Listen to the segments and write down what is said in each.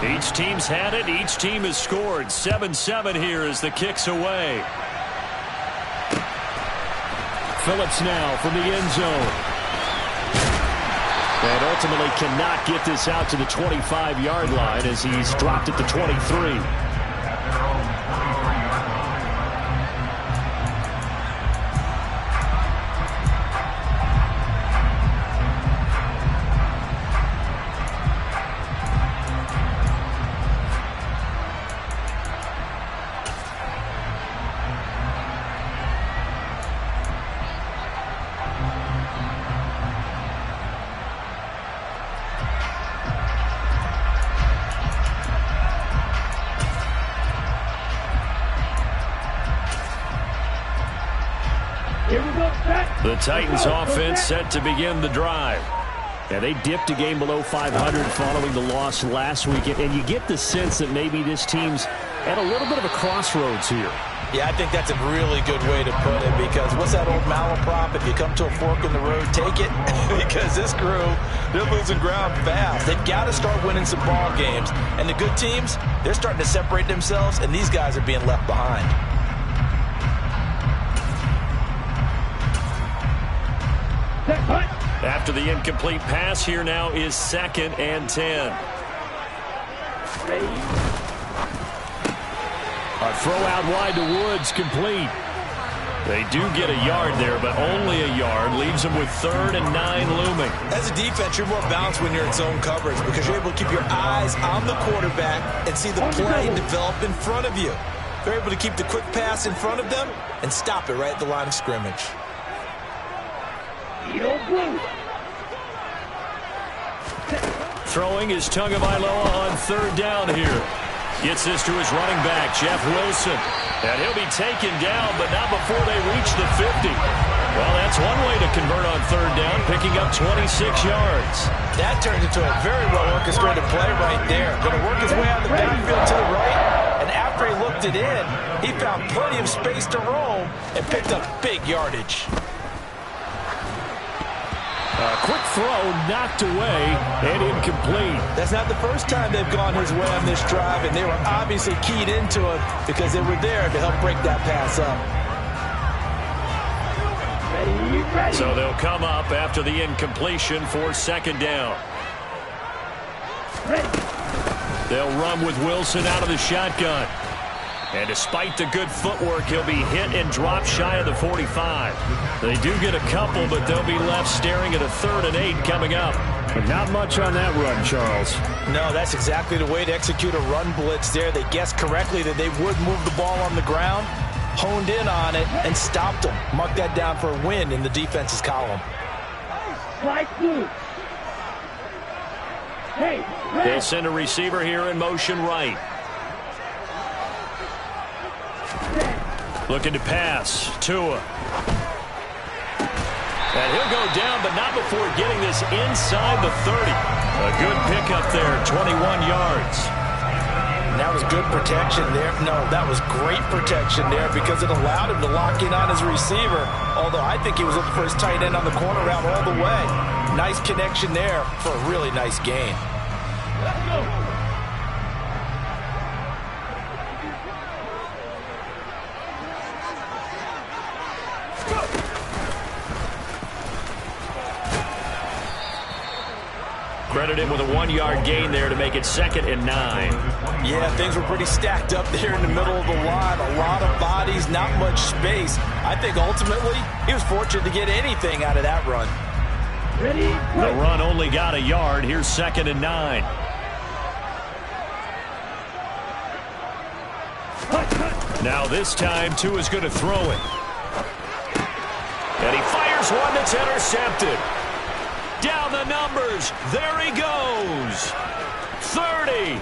Each team's had it. Each team has scored. 7-7 here as the kick's away. Phillips now from the end zone. And ultimately cannot get this out to the 25-yard line as he's dropped at the 23. The Titans offense set to begin the drive. Yeah, they dipped a game below 500 following the loss last weekend, and you get the sense that maybe this team's at a little bit of a crossroads here. Yeah, I think that's a really good way to put it, because what's that old malaprop? If you come to a fork in the road, take it. Because this crew, they're losing ground fast. They've got to start winning some ball games. And the good teams, they're starting to separate themselves, and these guys are being left behind. After the incomplete pass, here now is 2nd and 10. A throw out wide to Woods, complete. They do get a yard there, but only a yard. Leaves them with 3rd and 9 looming. As a defense, you're more balanced when you're in zone coverage because you're able to keep your eyes on the quarterback and see the play develop in front of you. They're able to keep the quick pass in front of them and stop it right at the line of scrimmage. Throwing is Tagovailoa on 3rd down here. Gets this to his running back, Jeff Wilson. And he'll be taken down, but not before they reach the 50. Well, that's one way to convert on 3rd down, picking up 26 yards. That turned into a very well-orchestrated play right there. Going to work his way out of the backfield to the right. And after he looked it in, he found plenty of space to roam and picked up big yardage. A quick throw knocked away and incomplete. That's not the first time they've gone his way on this drive, and they were obviously keyed into it because they were there to help break that pass up. So they'll come up after the incompletion for 2nd down. They'll run with Wilson out of the shotgun. And despite the good footwork, he'll be hit and dropped shy of the 45. They do get a couple, but they'll be left staring at a 3rd and 8 coming up. But not much on that run, Charles. No, that's exactly the way to execute a run blitz there. They guessed correctly that they would move the ball on the ground, honed in on it, and stopped them. Mark that down for a win in the defense's column. They'll send a receiver here in motion right. Looking to pass. Tua. And he'll go down, but not before getting this inside the 30. A good pickup there, 21 yards. And that was good protection there. No, that was great protection there because it allowed him to lock in on his receiver. Although I think he was looking for his tight end on the corner route all the way. Nice connection there for a really nice gain. Let's go. Credited with a 1-yard gain there to make it 2nd and 9. Yeah, things were pretty stacked up there in the middle of the line. A lot of bodies, not much space. I think ultimately he was fortunate to get anything out of that run. The run only got a yard. Here's 2nd and 9. Now this time, Tua's going to throw it. And he fires one that's intercepted. Down the numbers. There he goes. 30,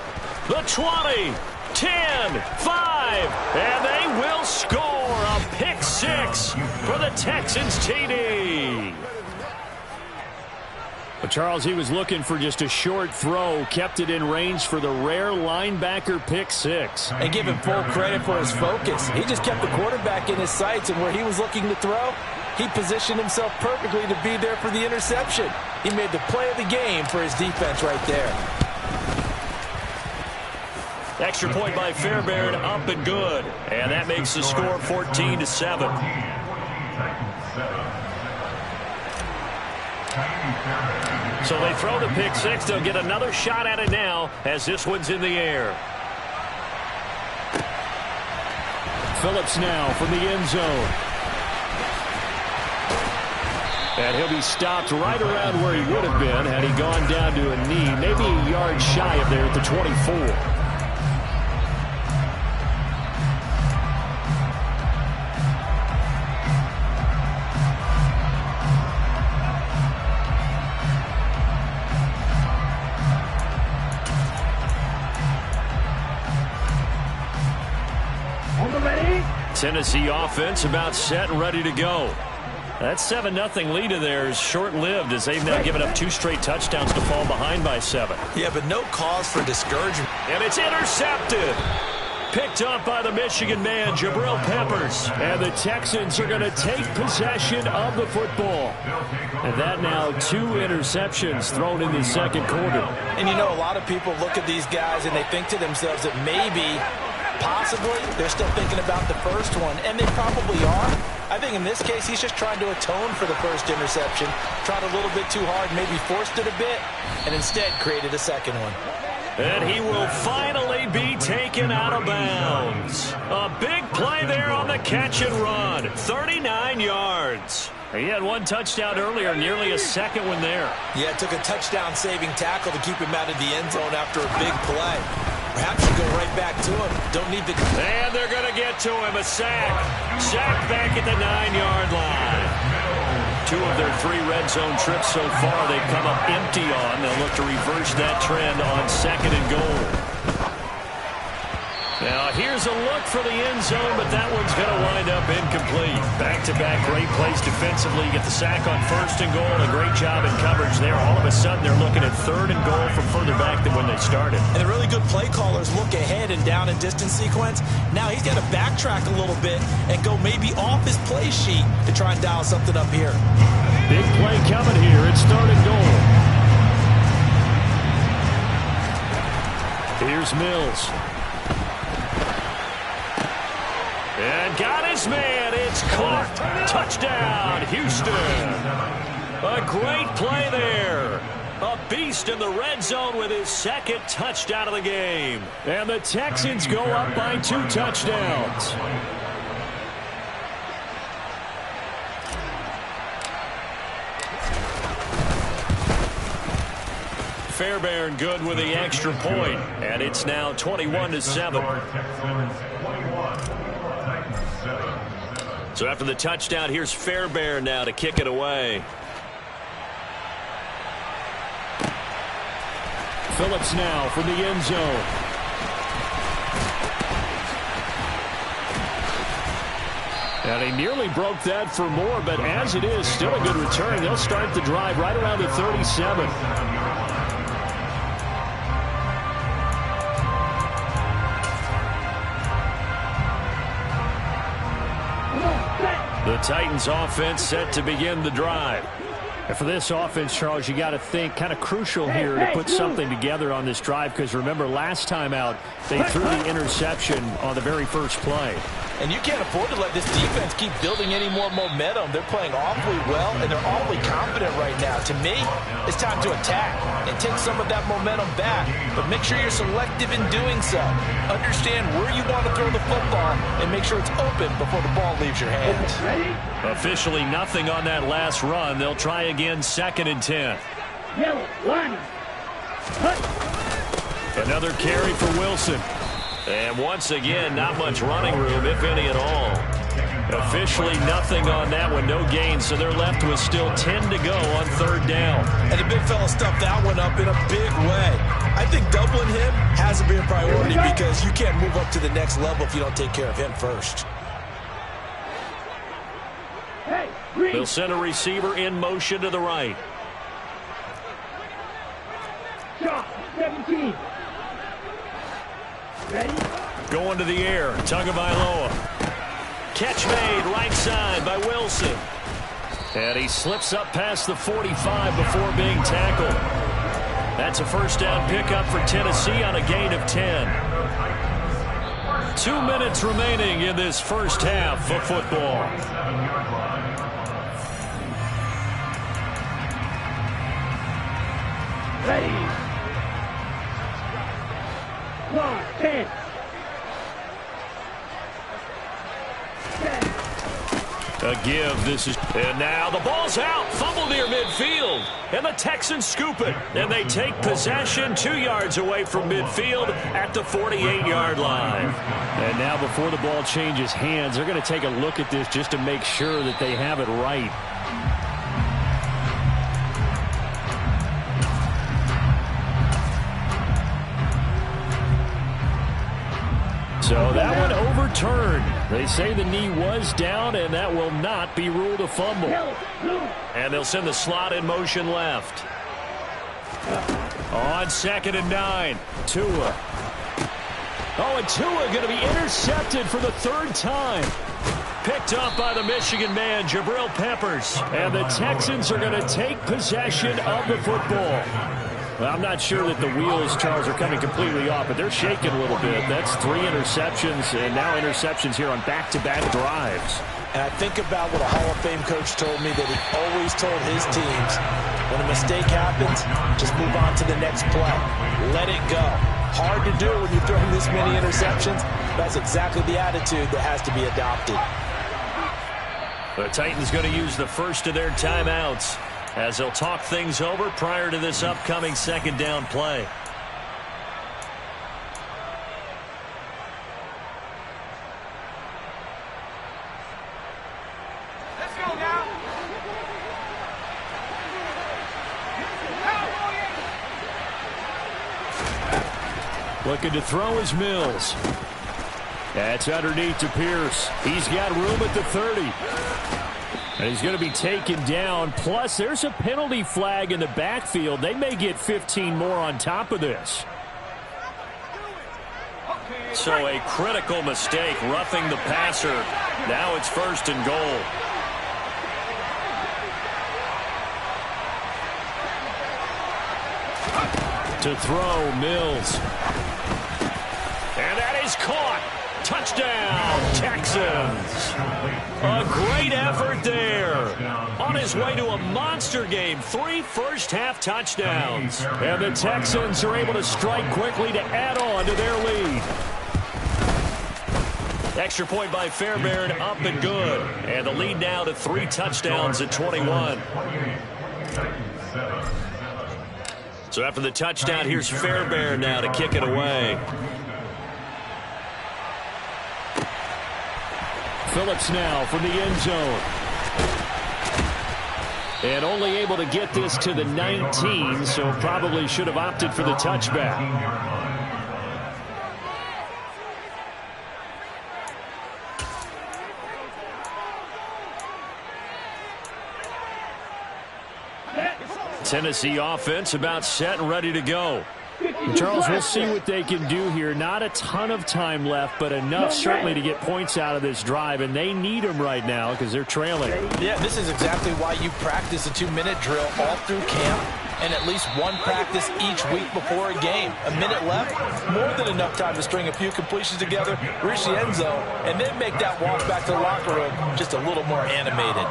the 20, 10, 5, and they will score a pick 6 for the Texans TD. But Charles, he was looking for just a short throw, kept it in range for the rare linebacker pick 6. And give him full credit for his focus. He just kept the quarterback in his sights, and where he was looking to throw, he positioned himself perfectly to be there for the interception. He made the play of the game for his defense right there. Extra point by Fairbairn, up and good. And that makes the score 14-7. So they throw the pick six. They'll get another shot at it now as this one's in the air. Phillips now from the end zone. And he'll be stopped right around where he would have been had he gone down to a knee, maybe a yard shy of there at the 24. Tennessee offense about set and ready to go. That 7-0 lead of theirs short-lived as they've now given up 2 straight touchdowns to fall behind by 7. Yeah, but no cause for discouragement. And it's intercepted. Picked up by the Michigan man, Jabril Peppers. And the Texans are going to take possession of the football. And that now 2 interceptions thrown in the second quarter. And you know, a lot of people look at these guys and they think to themselves that maybe, possibly, they're still thinking about the first one. And they probably are. I think in this case, he's just trying to atone for the first interception. Tried a little bit too hard, maybe forced it a bit, and instead created a second one. And he will finally be taken out of bounds. A big play there on the catch and run. 39 yards. He had 1 touchdown earlier, nearly a second one there. Yeah, it took a touchdown-saving tackle to keep him out of the end zone after a big play. Perhaps you go right back to him. Don't need the... And they're going to get to him. A sack. Sack back at the 9-yard line. 2 of their 3 red zone trips so far they've come up empty on. They'll look to reverse that trend on 2nd and goal. Now, here's a look for the end zone, but that one's going to wind up incomplete. Back-to-back great plays defensively. Get the sack on 1st and goal, and a great job in coverage there. All of a sudden, they're looking at 3rd and goal from further back than when they started. And the really good play callers look ahead and down and distance sequence. Now he's got to backtrack a little bit and go maybe off his play sheet to try and dial something up here. Big play coming here. It's 3rd and goal. Here's Mills. And got his man. It's caught. Touchdown, Houston. A great play there. A beast in the red zone with his 2nd touchdown of the game. And the Texans go up by 2 touchdowns. Fairbairn good with the extra point. And it's now 21-7. So after the touchdown, here's Fairbairn now to kick it away. Phillips now from the end zone. And he nearly broke that for more, but as it is, still a good return. They'll start the drive right around the 37. The Titans offense set to begin the drive. And for this offense, Charles, you got to think kind of crucial here to put something together on this drive, because remember last time out they threw the interception on the very first play. And you can't afford to let this defense keep building any more momentum. They're playing awfully well, and they're awfully confident right now. To me, it's time to attack and take some of that momentum back. But make sure you're selective in doing so. Understand where you want to throw the football and make sure it's open before the ball leaves your hands. Officially nothing on that last run. They'll try again 2nd and 10. Another carry for Wilson. And once again, not much running room, if any at all. Officially nothing on that one, no gain, so they're left with still 10 to go on 3rd down. And the big fella stuffed that one up in a big way. I think doubling him has to be a priority because you can't move up to the next level if you don't take care of him first. They'll send a receiver in motion to the right. 17. Ready? Going to the air, Tagovailoa. Catch made right side by Wilson. And he slips up past the 45 before being tackled. That's a 1st down pickup for Tennessee on a gain of 10. 2 minutes remaining in this first half of football. Ready. Go, 10. A give. This is, and now the ball's out. Fumble near midfield. And the Texans scoop it. And they take possession 2 yards away from midfield at the 48-yard line. And now before the ball changes hands, they're going to take a look at this just to make sure that they have it right. So that one overturned. They say the knee was down, and that will not be ruled a fumble. And they'll send the slot in motion left. On 2nd and 9, Tua. Oh, and Tua going to be intercepted for the 3rd time. Picked up by the Michigan man, Jabril Peppers. And the Texans are going to take possession of the football. Well, I'm not sure that the wheels, Charles, are coming completely off, but they're shaking a little bit. That's 3 interceptions, and now interceptions here on back-to-back drives. And I think about what a Hall of Fame coach told me that he always told his teams, when a mistake happens, just move on to the next play. Let it go. Hard to do when you're throwing this many interceptions. That's exactly the attitude that has to be adopted. The Titans going to use the first of their timeouts as they'll talk things over prior to this upcoming 2nd down play. Let's go now. Looking to throw is Mills. That's underneath to Pierce. He's got room at the 30. And he's going to be taken down. Plus, there's a penalty flag in the backfield. They may get 15 more on top of this. So a critical mistake, roughing the passer. Now it's 1st and goal. To throw, Mills. And that is caught. Touchdown, Texans. A great effort there. On his way to a monster game. 3 first-half touchdowns. And the Texans are able to strike quickly to add on to their lead. Extra point by Fairbairn, up and good. And the lead now to 3 touchdowns at 21. So after the touchdown, here's Fairbairn now to kick it away. Phillips now from the end zone. And only able to get this to the 19, so probably should have opted for the touchback. Tennessee offense about set and ready to go. Charles, we'll see what they can do here. Not a ton of time left, but enough certainly to get points out of this drive, and they need them right now because they're trailing. Yeah, this is exactly why you practice a 2-minute drill all through camp and at least one practice each week before a game. A minute left, more than enough time to string a few completions together, reach the end zone, and then make that walk back to the locker room just a little more animated.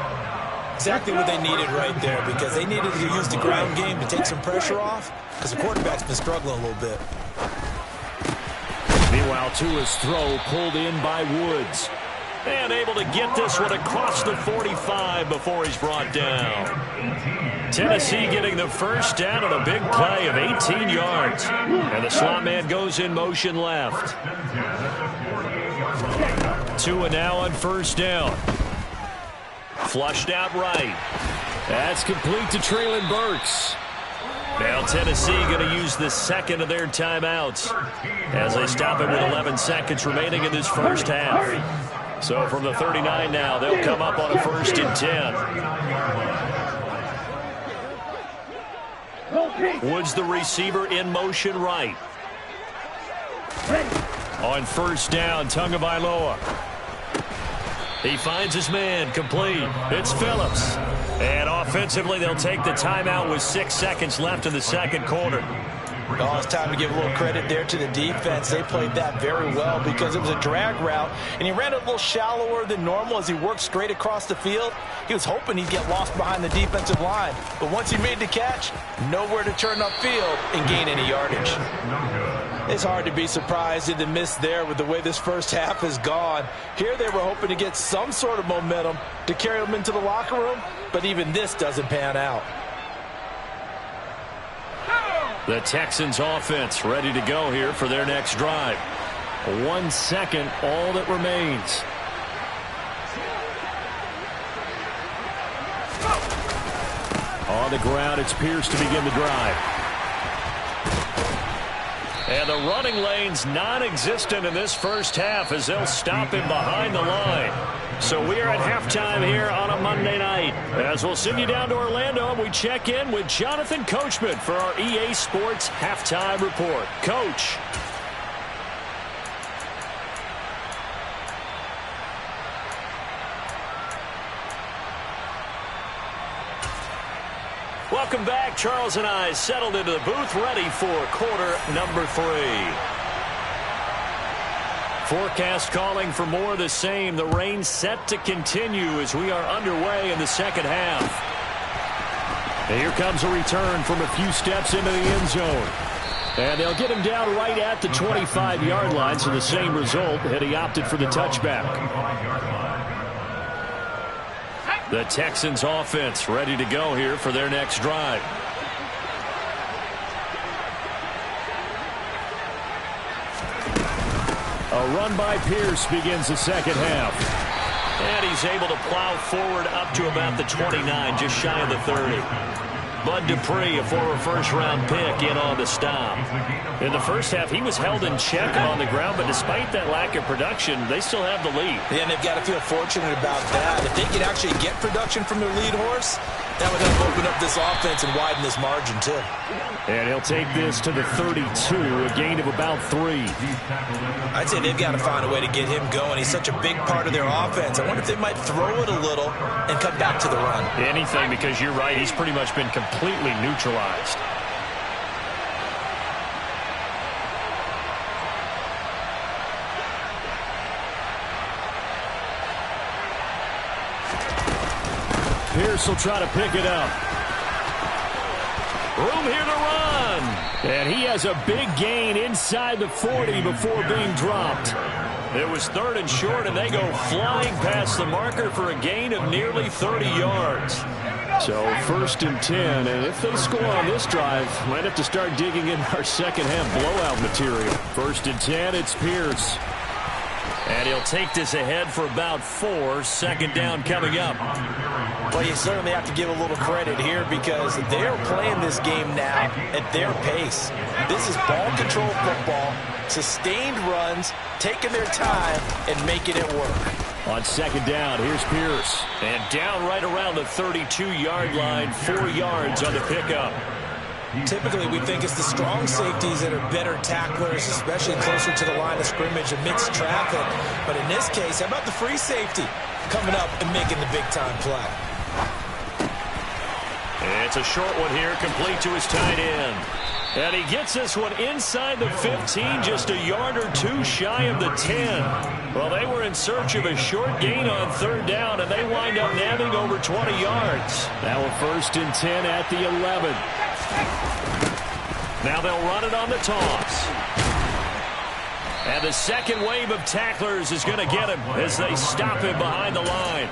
Exactly what they needed right there, because they needed to use the ground game to take some pressure off, because the quarterback's been struggling a little bit. Meanwhile, Tua's throw pulled in by Woods. And able to get this one across the 45 before he's brought down. Tennessee getting the first down on a big play of 18 yards. And the slot man goes in motion left. Tua now on first down. Flushed out right. That's complete to Treylon Burks. Now Tennessee going to use the second of their timeouts as they stop it with 11 seconds remaining in this first half. So from the 39 now, they'll come up on a 1st and 10. Woods the receiver in motion right. On first down, Tagovailoa. He finds his man, complete. It's Phillips. And offensively, they'll take the timeout with 6 seconds left in the second quarter. Oh, it's time to give a little credit there to the defense. They played that very well because it was a drag route, and he ran it a little shallower than normal as he worked straight across the field. He was hoping he'd get lost behind the defensive line, but once he made the catch, nowhere to turn upfield and gain any yardage. It's hard to be surprised at the miss there with the way this first half has gone. Here they were hoping to get some sort of momentum to carry them into the locker room, but even this doesn't pan out. The Texans offense ready to go here for their next drive. 1 second, all that remains. On the ground, it's Pierce to begin the drive. And the running lane's non-existent in this first half as they'll stop him behind the line. So we are at halftime here on a Monday night. As we'll send you down to Orlando, and we check in with Jonathan Coachman for our EA Sports Halftime Report. Coach. Welcome back. Charles and I settled into the booth, ready for quarter number 3. Forecast calling for more of the same. The rain set to continue as we are underway in the second half. And here comes a return from a few steps into the end zone. And they'll get him down right at the 25-yard line, so the same result had he opted for the touchback. The Texans offense ready to go here for their next drive. A run by Pierce begins the second half. And he's able to plow forward up to about the 29, just shy of the 30. Bud Dupree, a former first-round pick, in on the stop. In the first half, he was held in check on the ground, but despite that lack of production, they still have the lead. Yeah, and they've got to feel fortunate about that. If they could actually get production from their lead horse, that would help open up this offense and widen this margin, too. And he'll take this to the 32, a gain of about 3. I'd say they've got to find a way to get him going. He's such a big part of their offense. I wonder if they might throw it a little and cut back to the run. Anything, because you're right, he's pretty much been completely neutralized. Pierce will try to pick it up. Room here to run. And he has a big gain inside the 40 before being dropped. It was 3rd and short, and they go flying past the marker for a gain of nearly 30 yards. So 1st and 10, and if they score on this drive, might have to start digging in our second half blowout material. 1st and 10, it's Pierce. And he'll take this ahead for about 4. Second down coming up. Well, you certainly have to give a little credit here because they're playing this game now at their pace. This is ball control football, sustained runs, taking their time, and making it work. On second down, here's Pierce. And down right around the 32-yard line, 4 yards on the pickup. Typically, we think it's the strong safeties that are better tacklers, especially closer to the line of scrimmage amidst traffic. But in this case, how about the free safety coming up and making the big-time play? It's a short one here, complete to his tight end. And he gets this one inside the 15, just a yard or 2 shy of the 10. Well, they were in search of a short gain on 3rd down, and they wind up nabbing over 20 yards. Now a 1st and 10 at the 11. Now they'll run it on the toss. And the second wave of tacklers is going to get him as they stop him behind the line.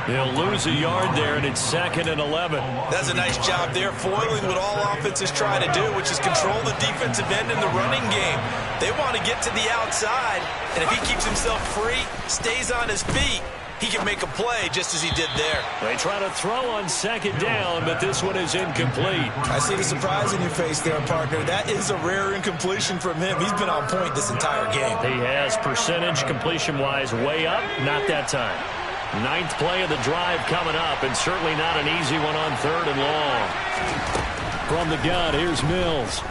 They'll lose a yard there, and it's 2nd and 11. That's a nice job there, foiling what all offenses try to do, which is control the defensive end in the running game. They want to get to the outside, and if he keeps himself free, stays on his feet, he can make a play just as he did there. They try to throw on 2nd down, but this one is incomplete. I see the surprise in your face there, partner. That is a rare incompletion from him. He's been on point this entire game. He has percentage completion-wise way up, not that time. 9th play of the drive coming up, and certainly not an easy one on 3rd and long. From the gun, here's Mills.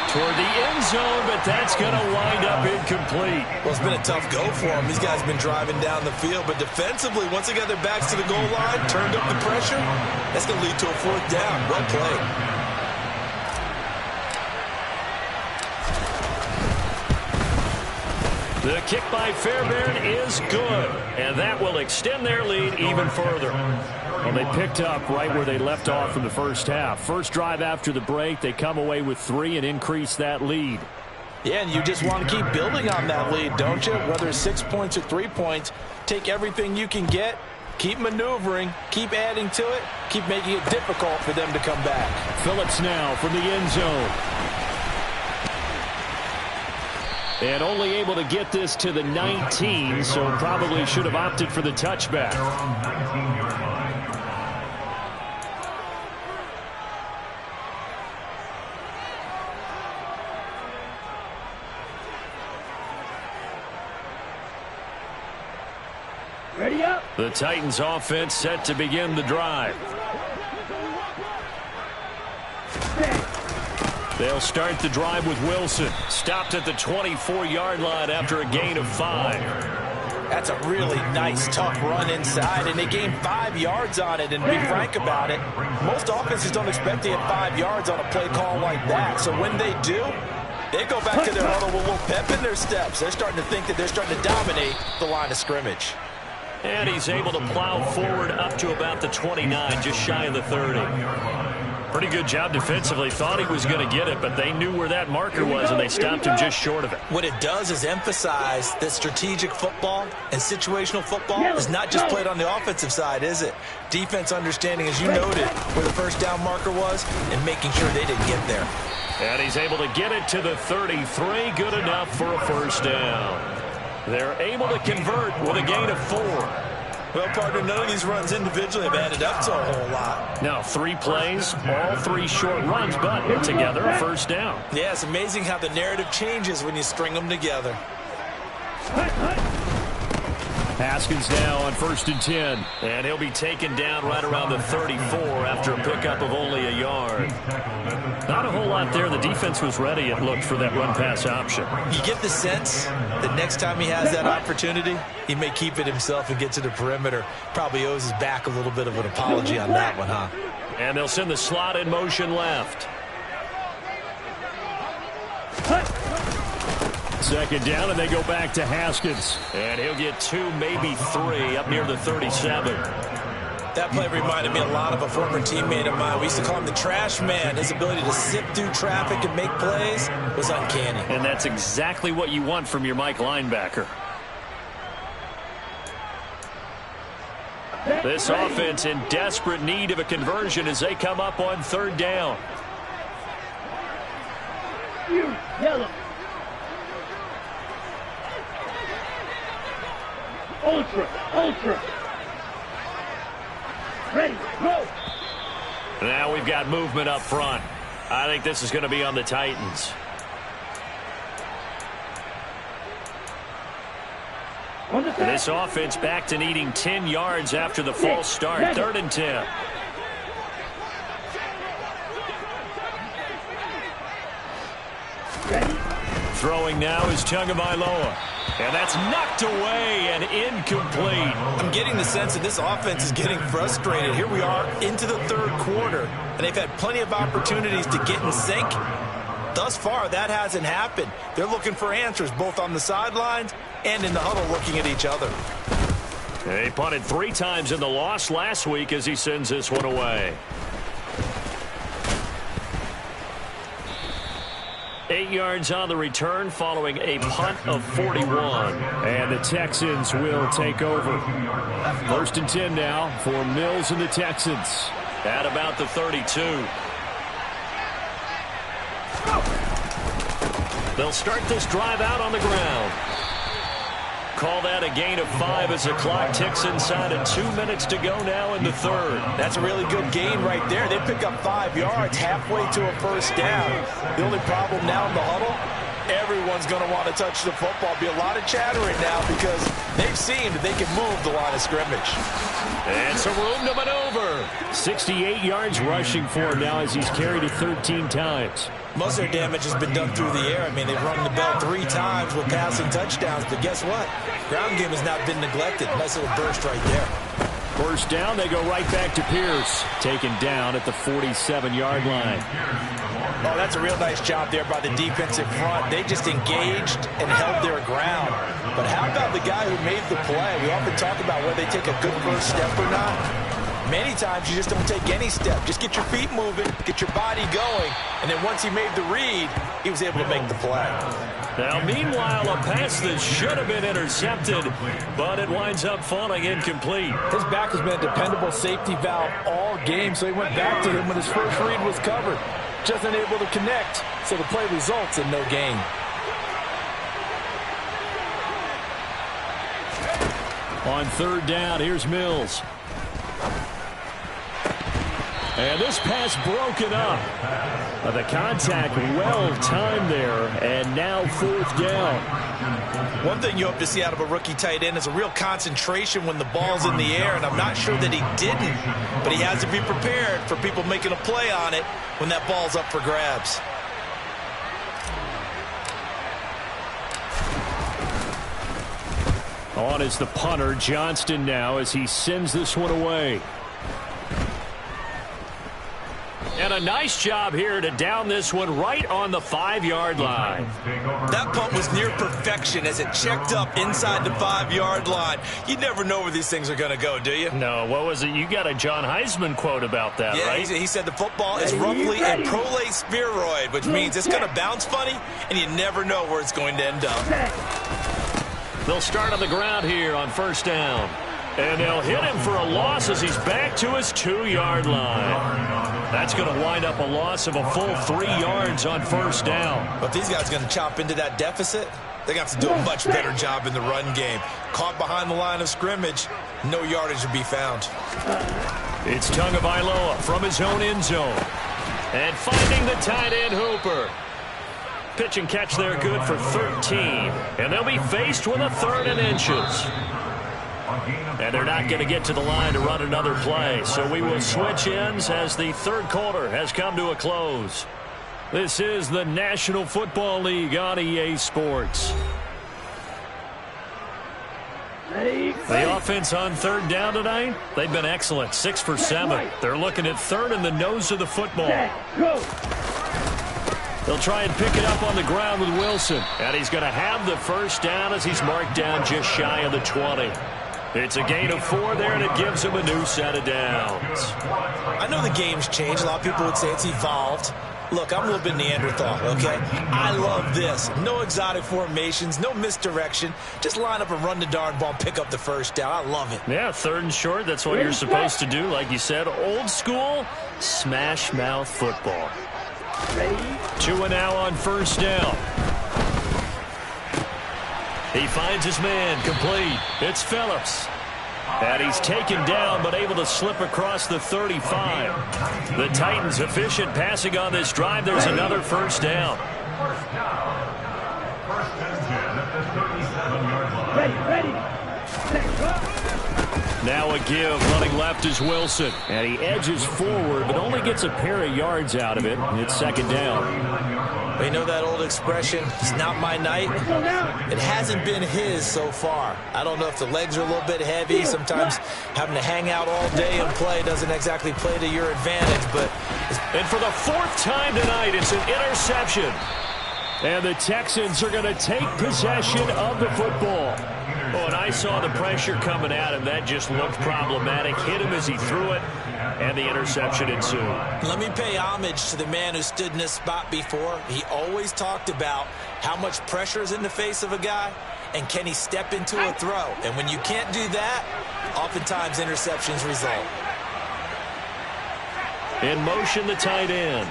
Toward the end zone, but that's going to wind up incomplete. Well, it's been a tough go for them. These guys have been driving down the field, but defensively, once they got their backs to the goal line, turned up the pressure, that's going to lead to a 4th down. Well played. The kick by Fairbairn is good, and that will extend their lead even further. Well, they picked up right where they left off in the first half. First drive after the break, they come away with 3 and increase that lead. Yeah, and you just want to keep building on that lead, don't you? Whether it's 6 points or 3 points, take everything you can get, keep maneuvering, keep adding to it, keep making it difficult for them to come back. Phillips now from the end zone. And only able to get this to the 19, so probably should have opted for the touchback. Ready up. The Titans offense set to begin the drive. They'll start the drive with Wilson. Stopped at the 24-yard line after a gain of 5. That's a really nice, tough run inside, and they gained 5 yards on it. And to be frank about it, most offenses don't expect to get 5 yards on a play call like that. So when they do, they go back to their huddle with a little pep in their steps. They're starting to think that they're starting to dominate the line of scrimmage. And he's able to plow forward up to about the 29, just shy of the 30. Pretty good job defensively. Thought he was going to get it, but they knew where that marker was, and they stopped him just short of it. What it does is emphasize that strategic football and situational football is not just played on the offensive side, is it? Defense understanding, as you noted, where the first down marker was and making sure they didn't get there. And he's able to get it to the 33. Good enough for a first down. They're able to convert with a gain of 4. Well, partner, none of these runs individually have added up to a whole lot. Now 3 plays, all 3 short runs, but together a first down. Yeah, it's amazing how the narrative changes when you string them together. Haskins now on 1st and 10. And he'll be taken down right around the 34 after a pickup of only a yard. Not a whole lot there. The defense was ready, it looked, for that run-pass option. You get the sense that next time he has that opportunity, he may keep it himself and get to the perimeter. Probably owes his back a little bit of an apology on that one, huh? And they'll send the slot in motion left. Second down, and they go back to Haskins. And he'll get 2, maybe 3, up near the 37. That play reminded me a lot of a former teammate of mine. We used to call him the trash man. His ability to sift through traffic and make plays was uncanny. And that's exactly what you want from your Mike linebacker. This offense in desperate need of a conversion as they come up on 3rd down. You, yellow. Ultra. Ready, go. Now we've got movement up front. I think this is going to be on the Titans. This offense back to needing 10 yards after the false start. 3rd and 10. Throwing now is Tagovailoa. And that's knocked away and incomplete. I'm getting the sense that this offense is getting frustrated. Here we are into the 3rd quarter, and they've had plenty of opportunities to get in sync. Thus far, that hasn't happened. They're looking for answers both on the sidelines and in the huddle looking at each other. He punted 3 times in the loss last week as he sends this one away. 8 yards on the return following a punt of 41. And the Texans will take over. 1st and 10 now for Mills and the Texans. At about the 32. They'll start this drive out on the ground. Call that a gain of 5 as the clock ticks inside of 2 minutes to go now in the 3rd. That's a really good gain right there. They pick up 5 yards halfway to a first down. The only problem now in the huddle, everyone's going to want to touch the football. Be a lot of chattering now because they've seen that they can move the line of scrimmage. And some room to maneuver. 68 yards rushing for him now as he's carried it 13 times. Most of their damage has been done through the air. I mean, they've rung the bell 3 times with passing touchdowns, but guess what? Ground game has not been neglected. Nice little burst right there. First down, they go right back to Pierce. Taken down at the 47-yard line. Oh, that's a real nice job there by the defensive front. They just engaged and held their ground. But how about the guy who made the play? We often talk about whether they take a good first step or not. Many times you just don't take any step. Just get your feet moving, get your body going, and then once he made the read, he was able to make the play. Now, meanwhile, a pass that should have been intercepted, but it winds up falling incomplete. His back has been a dependable safety valve all game, so he went back to him when his first read was covered. Just unable to connect, so the play results in no gain. On third down, here's Mills. And this pass broken up. The contact well timed there, and now fourth down. One thing you hope to see out of a rookie tight end is a real concentration when the ball's in the air, and I'm not sure that he didn't, but he has to be prepared for people making a play on it when that ball's up for grabs. On is the punter, Johnston, now as he sends this one away. And a nice job here to down this one right on the 5-yard line. That punt was near perfection as it checked up inside the 5-yard line. You never know where these things are going to go, do you? No, what was it? You got a John Heisman quote about that, yeah, right? He said the football is roughly a prolate spheroid, which means it's going to bounce funny, and you never know where it's going to end up. They'll start on the ground here on first down. And they'll hit him for a loss as he's back to his 2-yard line. That's going to wind up a loss of a full 3 yards on first down. But these guys are going to chop into that deficit. They got to do a much better job in the run game. Caught behind the line of scrimmage, no yardage to be found. It's Tagovailoa from his own end zone. And finding the tight end Hooper. Pitch and catch there good for 13. And they'll be faced with a 3rd and inches. And they're not going to get to the line to run another play. So we will switch ends as the third quarter has come to a close. This is the National Football League on EA Sports. The offense on third down tonight, they've been excellent. 6 for 7. They're looking at third in the nose of the football. They'll try and pick it up on the ground with Wilson. And he's going to have the first down as he's marked down just shy of the 20. It's a gain of 4 there, and it gives him a new set of downs. I know the game's changed. A lot of people would say it's evolved. Look, I'm a little bit Neanderthal, okay? I love this. No exotic formations, no misdirection. Just line up and run the darn ball, pick up the first down. I love it. Yeah, 3rd and short, that's what you're supposed to do. Like you said, old school, smash mouth football. 2 and now on first down. He finds his man, complete. It's Phillips. And he's taken down, but able to slip across the 35. The Titans efficient passing on this drive. There's another first down. Now a give, running left is Wilson. And he edges forward, but only gets a pair of yards out of it. It's 2nd down. You know that old expression, it's not my night? It hasn't been his so far. I don't know if the legs are a little bit heavy. Sometimes having to hang out all day and play doesn't exactly play to your advantage. But and for the 4th time tonight, it's an interception. And the Texans are going to take possession of the football. Oh, and I saw the pressure coming at him. That just looked problematic. Hit him as he threw it, and the interception ensued. Let me pay homage to the man who stood in this spot before. He always talked about how much pressure is in the face of a guy, and can he step into a throw. And when you can't do that, oftentimes interceptions result. In motion, the tight end.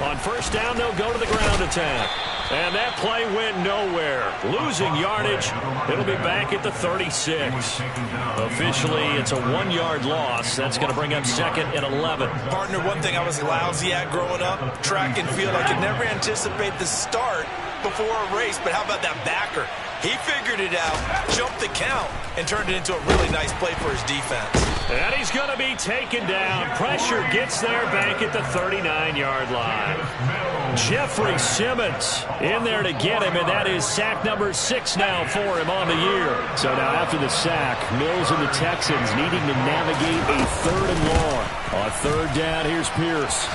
On first down, they'll go to the ground attack. And that play went nowhere. Losing yardage. It'll be back at the 36. Officially, it's a 1-yard loss. That's going to bring up 2nd and 11. Partner, one thing I was lousy at growing up, track and field. I could never anticipate the start before a race, but how about that backer? He figured it out, jumped the count, and turned it into a really nice play for his defense. And he's going to be taken down. Pressure gets there back at the 39-yard line. Jeffrey Simmons in there to get him, and that is sack number 6 now for him on the year. So now after the sack, Mills and the Texans needing to navigate a 3rd and long. On 3rd down, here's Pierce.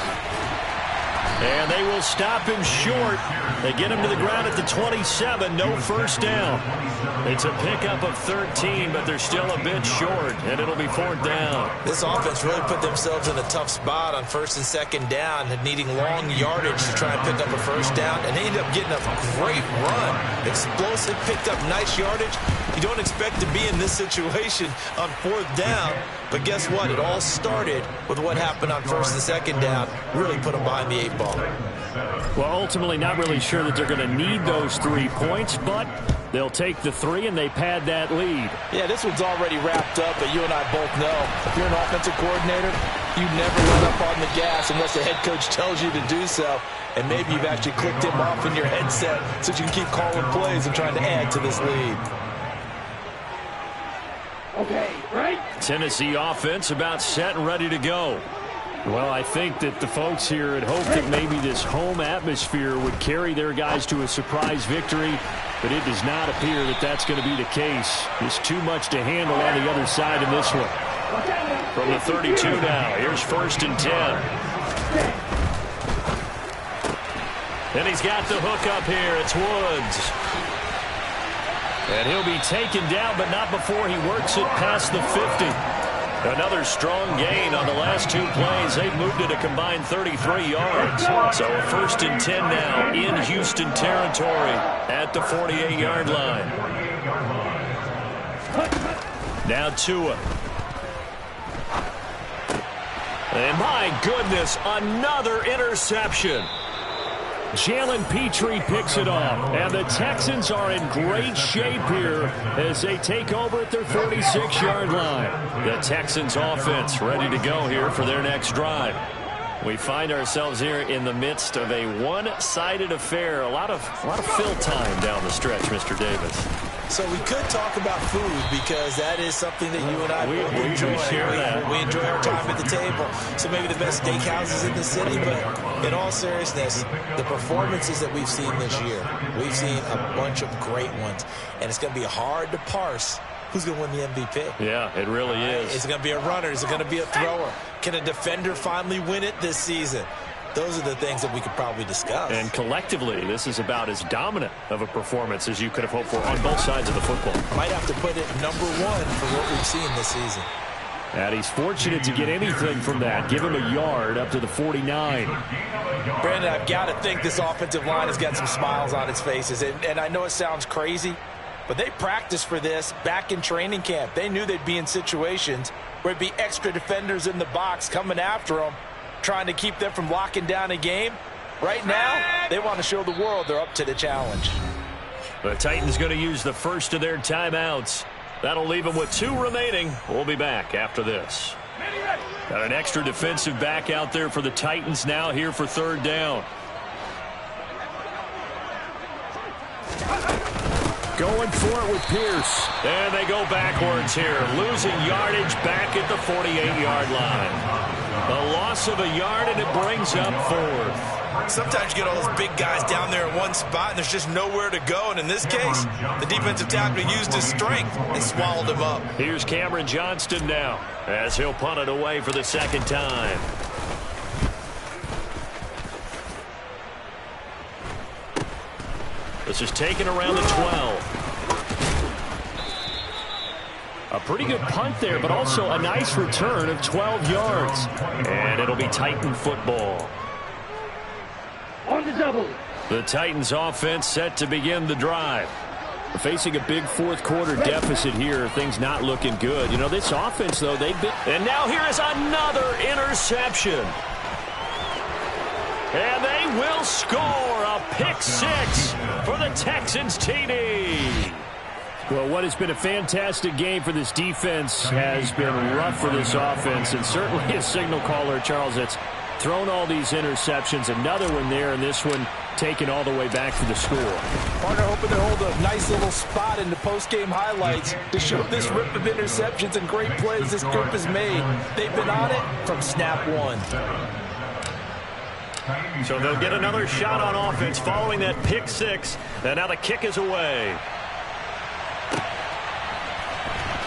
And they will stop him short. They get him to the ground at the 27. No first down. It's a pickup of 13, but they're still a bit short, and it'll be 4th down. This offense really put themselves in a tough spot on 1st and 2nd down, needing long yardage to try and pick up a first down, and they ended up getting a great run. Explosive, picked up nice yardage. You don't expect to be in this situation on 4th down, but guess what? It all started with what happened on 1st and 2nd down. Really put them behind the 8 ball. Well, ultimately not really sure that they're going to need those 3 points, but they'll take the 3 and they pad that lead. Yeah, this one's already wrapped up, but you and I both know if you're an offensive coordinator, you never let up on the gas unless the head coach tells you to do so. And maybe you've actually clicked him off in your headset so you can keep calling plays and trying to add to this lead. Okay, right? Tennessee offense about set and ready to go. Well, I think that the folks here had hoped that maybe this home atmosphere would carry their guys to a surprise victory, but it does not appear that that's going to be the case. There's too much to handle on the other side in this one. From the 32 now, here's 1st and 10. And he's got the hook up here. It's Woods. And he'll be taken down, but not before he works it past the 50. Another strong gain on the last 2 plays. They've moved it a combined 33 yards. So a 1st and 10 now in Houston territory at the 48-yard line. Now Tua. And my goodness, another interception. Jalen Petrie picks it off, and the Texans are in great shape here as they take over at their 46-yard line. The Texans offense ready to go here for their next drive. We find ourselves here in the midst of a one-sided affair. A lot of fill time down the stretch, Mr. Davis. So we could talk about food because that is something that you and I enjoy. We enjoy our time at the table. So maybe the best steakhouses in the city, but in all seriousness, the performances that we've seen this year, we've seen a bunch of great ones, and it's going to be hard to parse who's going to win the MVP. Yeah, it really is. Is it going to be a runner? Is it going to be a thrower? Can a defender finally win it this season? Those are the things that we could probably discuss. And collectively, this is about as dominant of a performance as you could have hoped for on both sides of the football. Might have to put it #1 for what we've seen this season. And he's fortunate to get anything from that. Give him a yard up to the 49. Brandon, I've got to think this offensive line has got some smiles on its faces. And I know it sounds crazy, but they practiced for this back in training camp. They knew they'd be in situations where it'd be extra defenders in the box coming after them, trying to keep them from locking down a game. Right now, they want to show the world they're up to the challenge. The Titans going to use the first of their timeouts. That'll leave them with 2 remaining. We'll be back after this. Got an extra defensive back out there for the Titans now here for 3rd down. Going for it with Pierce. And they go backwards here, losing yardage back at the 48-yard line. A loss of a yard, and it brings up 4th. Sometimes you get all those big guys down there in one spot, and there's just nowhere to go. And in this case, the defensive tackle used his strength and swallowed him up. Here's Cameron Johnston now as he'll punt it away for the 2nd time. This is taken around the 12. A pretty good punt there, but also a nice return of 12 yards. And it'll be Titan football. On the double. The Titans offense set to begin the drive. Facing a big 4th quarter deficit here, things not looking good. You know, this offense, though, they've been... And now here is another interception. And they will score a pick 6 for the Texans TD. Well, what has been a fantastic game for this defense has been rough for this offense, and certainly a signal caller, Charles, that's thrown all these interceptions. Another one there, and this one taken all the way back for the score. Partner hoping to hold a nice little spot in the post-game highlights to show this rip of interceptions and great plays this group has made. They've been on it from snap one. So they'll get another shot on offense following that pick six. And now the kick is away.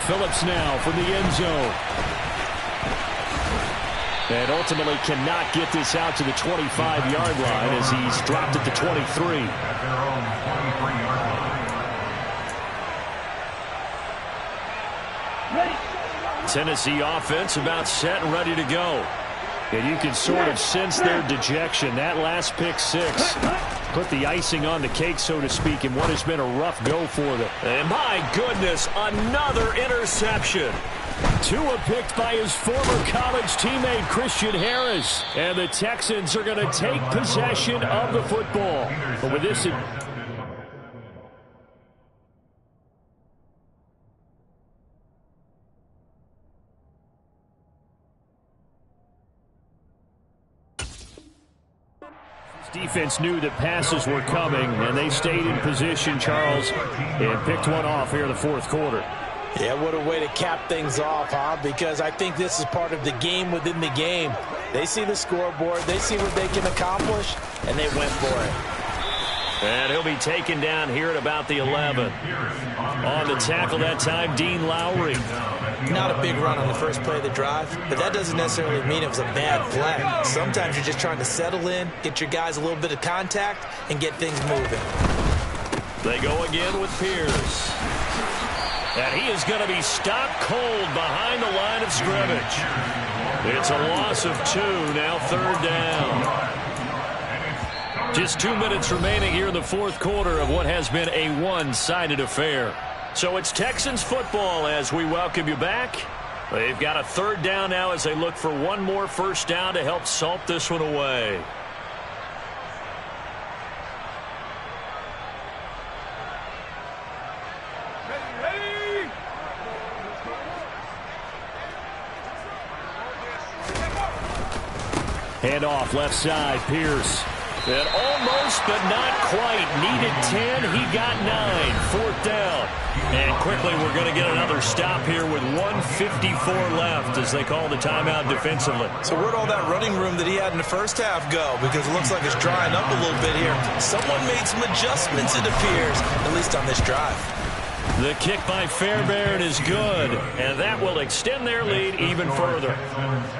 Phillips now from the end zone. And ultimately cannot get this out to the 25-yard line as he's dropped at the 23. Tennessee offense about set and ready to go. And you can sort of sense their dejection. That last pick six put the icing on the cake, so to speak, in what has been a rough go for them. And my goodness, another interception. Tua picked by his former college teammate Christian Harris. And the Texans are going to take possession of the football. But with this... defense knew that passes were coming, and they stayed in position, Charles, and picked one off here in the fourth quarter. Yeah, what a way to cap things off, huh? Because I think this is part of the game within the game. They see the scoreboard, they see what they can accomplish, and they went for it. And he'll be taken down here at about the 11. On the tackle that time, Dean Lowry. Not a big run on the first play of the drive, but that doesn't necessarily mean it was a bad play. Sometimes you're just trying to settle in, get your guys a little bit of contact, and get things moving. They go again with Pierce. And he is going to be stopped cold behind the line of scrimmage. It's a loss of 2, now third down. Just 2 minutes remaining here in the fourth quarter of what has been a one-sided affair. So it's Texans football as we welcome you back. They've got a third down now as they look for one more first down to help salt this one away. Hand off left side, Pierce. And almost, but not quite. Needed 10, he got 9. Fourth down. And quickly, we're going to get another stop here with 1:54 left as they call the timeout defensively. So where'd all that running room that he had in the first half go? Because it looks like it's drying up a little bit here. Someone made some adjustments, it appears, at least on this drive. The kick by Fairbairn is good, and that will extend their lead even further.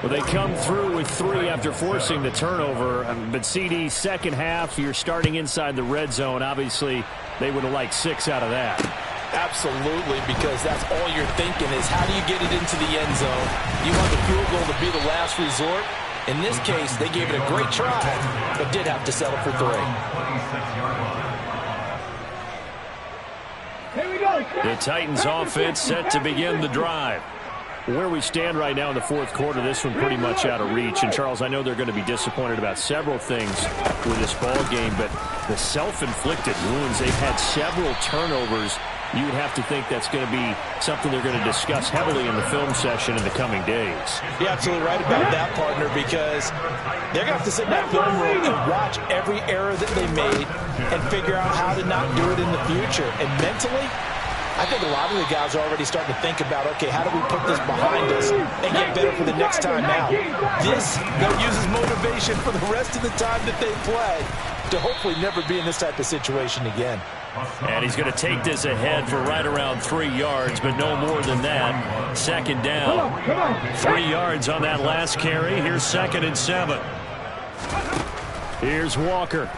Well, they come through with 3 after forcing the turnover. But CD, second half, you're starting inside the red zone. Obviously, they would have liked 6 out of that. Absolutely, because that's all you're thinking is how do you get it into the end zone? You want the field goal to be the last resort. In this case, they gave it a great try, but did have to settle for 3. The Titans offense set to begin the drive. Where we stand right now in the fourth quarter, this one pretty much out of reach. And, Charles, I know they're going to be disappointed about several things with this ball game, but the self-inflicted wounds, they've had several turnovers. You would have to think that's going to be something they're going to discuss heavily in the film session in the coming days. You're absolutely right about that, partner, because they're going to have to sit in that film room and watch every error that they made and figure out how to not do it in the future. And mentally, I think a lot of the guys are already starting to think about, okay, how do we put this behind us and get better for the next time out? This, they'll use as motivation for the rest of the time that they play to hopefully never be in this type of situation again. And he's going to take this ahead for right around 3 yards, but no more than that. Second down. 3 yards on that last carry. Here's 2nd and 7. Here's Walker.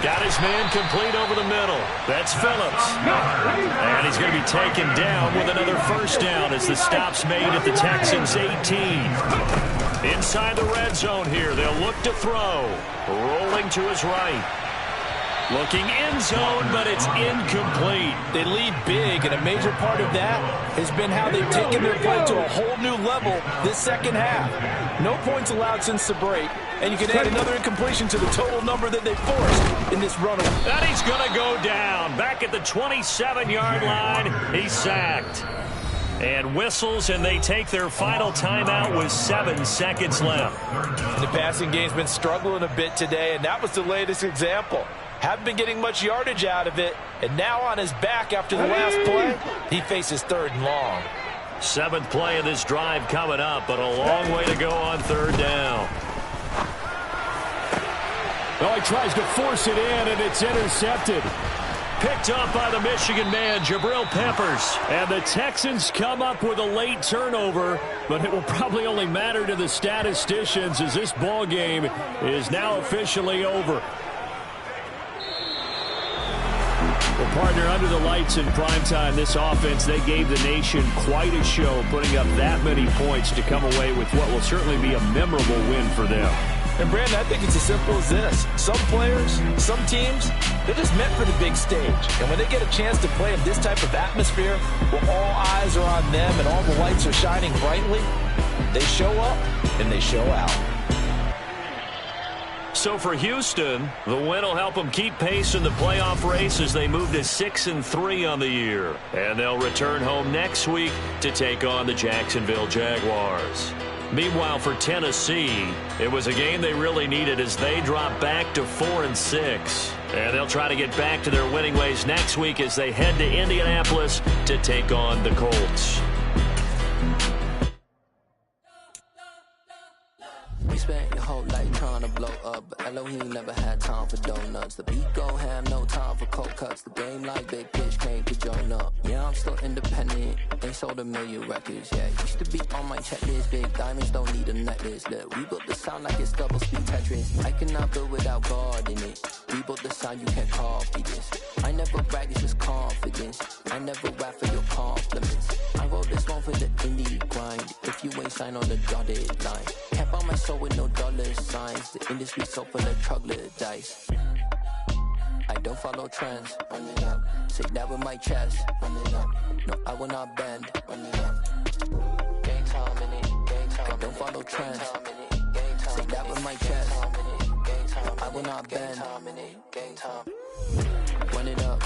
Got his man complete over the middle. That's Phillips. And he's going to be taken down with another first down as the stop's made at the Texans' 18. Inside the red zone here. They'll look to throw. Rolling to his right. Looking end zone, but it's incomplete. They lead big, and a major part of that has been how they've taken their play to a whole new level this second half. No points allowed since the break, and you can add another incompletion to the total number that they forced in this run. And he's going to go down. Back at the 27-yard line, he's sacked. And whistles, and they take their final timeout with 7 seconds left. And the passing game's been struggling a bit today, and that was the latest example. Haven't been getting much yardage out of it, and now on his back after the last play, he faces 3rd and long. 7th play of this drive coming up, but a long way to go on 3rd down. Well, he tries to force it in, and it's intercepted. Picked up by the Michigan man, Jabril Peppers. And the Texans come up with a late turnover, but it will probably only matter to the statisticians as this ball game is now officially over. Well, partner, under the lights in primetime, this offense, they gave the nation quite a show, putting up that many points to come away with what will certainly be a memorable win for them. And, Brandon, I think it's as simple as this. Some players, some teams, they're just meant for the big stage. And when they get a chance to play in this type of atmosphere where all eyes are on them and all the lights are shining brightly, they show up and they show out. So for Houston, the win will help them keep pace in the playoff race as they move to 6-3 on the year. And they'll return home next week to take on the Jacksonville Jaguars. Meanwhile, for Tennessee, it was a game they really needed as they drop back to 4-6. And they'll try to get back to their winning ways next week as they head to Indianapolis to take on the Colts. We spent your whole life trying to blow up, but Elohim never had time for donuts. The beat go ham, no time for cold cuts. The game like Big Pitch came to join up. Yeah, I'm still independent. They sold 1 million records. Yeah, used to be on my checklist. Big diamonds don't need a necklace. Look, we built the sound like it's double speed Tetris. I cannot build without God in it. We built the sound, you can't copy this. I never brag, it's just confidence. I never rap for your compliments. I wrote this one for the indie grind. If you ain't signed on the dotted line, can't buy my soul with no dollar signs. The industry so full of troglodytes. I don't follow trends. Run it up. Say that with my chest. Run it up. No, I will not bend. Run it up. Game time in it. Game time. I don't follow trends. Say that with my chest. No, I will not bend. Run it up.